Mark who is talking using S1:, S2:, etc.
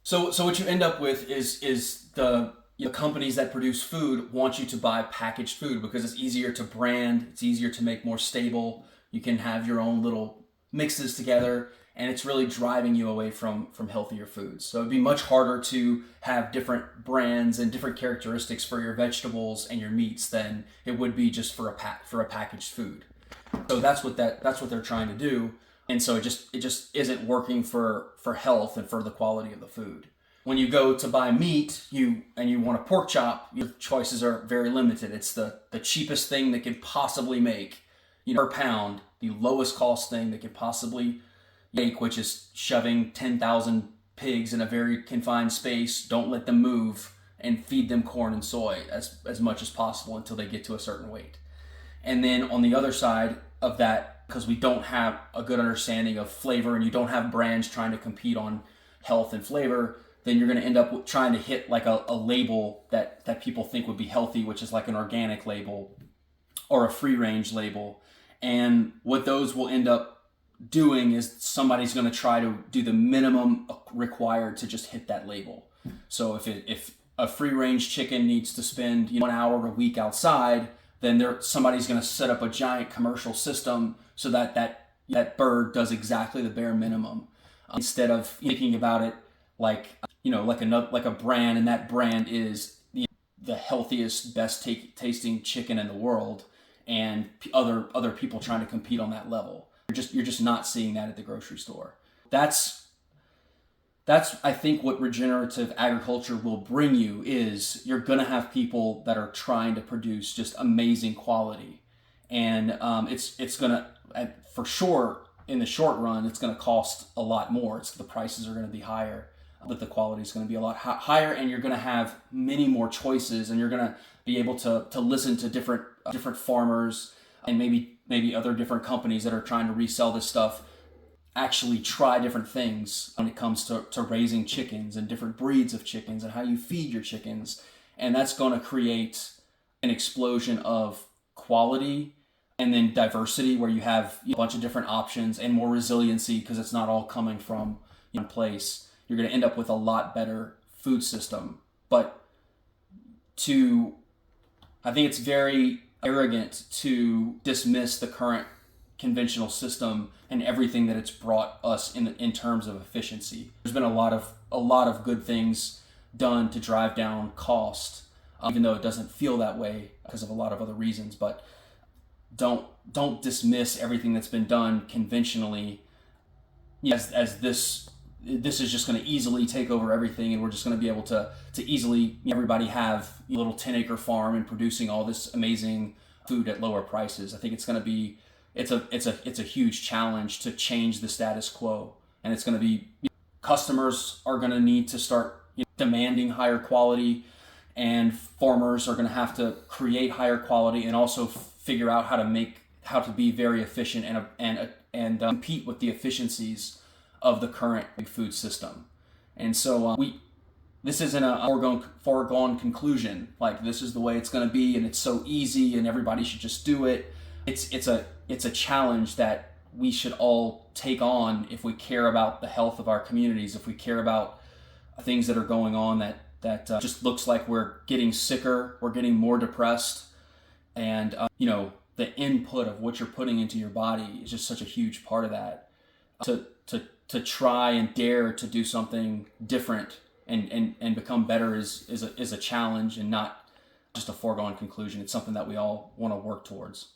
S1: So what you end up with is the companies that produce food want you to buy packaged food because it's easier to brand, it's easier to make more stable. You can have your own little mixes together, and it's really driving you away from healthier foods. So it'd be much harder to have different brands and different characteristics for your vegetables and your meats than it would be just for a packaged food. So that's what they're trying to do, and so it just isn't working for health and for the quality of the food. When you go to buy meat, you want a pork chop, your choices are very limited. It's the cheapest thing they can possibly make, per pound, the lowest cost thing they could possibly make, which is shoving 10,000 pigs in a very confined space. Don't let them move and feed them corn and soy as much as possible until they get to a certain weight. And then on the other side of that, because we don't have a good understanding of flavor and you don't have brands trying to compete on health and flavor, then you're going to end up trying to hit like a label that people think would be healthy, which is like an organic label or a free range label. And what those will end up doing is somebody's going to try to do the minimum required to just hit that label. So if a free range chicken needs to spend 1 hour a week outside, then somebody's going to set up a giant commercial system so that bird does exactly the bare minimum, instead of thinking about it like like a brand, and that brand is the healthiest, best tasting chicken in the world, and other people trying to compete on that level. You're just not seeing that at the grocery store. That's I think what regenerative agriculture will bring you is you're going to have people that are trying to produce just amazing quality, and it's going to, for sure, in the short run, it's going to cost a lot more. The prices are going to be higher, but the quality is going to be a lot higher, and you're going to have many more choices, and you're going to be able to listen to different farmers and maybe other different companies that are trying to resell this stuff actually try different things when it comes to raising chickens and different breeds of chickens and how you feed your chickens. And that's going to create an explosion of quality and then diversity, where you have a bunch of different options and more resiliency because it's not all coming from one place. You're going to end up with a lot better food system. But I think it's very arrogant to dismiss the current conventional system and everything that it's brought us in terms of efficiency. There's been a lot of good things done to drive down cost, even though it doesn't feel that way because of a lot of other reasons. But don't dismiss everything that's been done conventionally as this is just going to easily take over everything, and we're just going to be able to easily everybody have a little 10-acre farm and producing all this amazing food at lower prices. I think it's going to be it's a huge challenge to change the status quo, and it's going to be customers are going to need to start demanding higher quality, and farmers are going to have to create higher quality and also figure out how to be very efficient and compete with the efficiencies of the current food system. And so this isn't a foregone conclusion, like this is the way it's going to be and it's so easy and everybody should just do it. It's a challenge that we should all take on if we care about the health of our communities, if we care about things that are going on that just looks like we're getting sicker, we're getting more depressed, and the input of what you're putting into your body is just such a huge part of that. To try and dare to do something different and become better is a challenge and not just a foregone conclusion. It's something that we all want to work towards.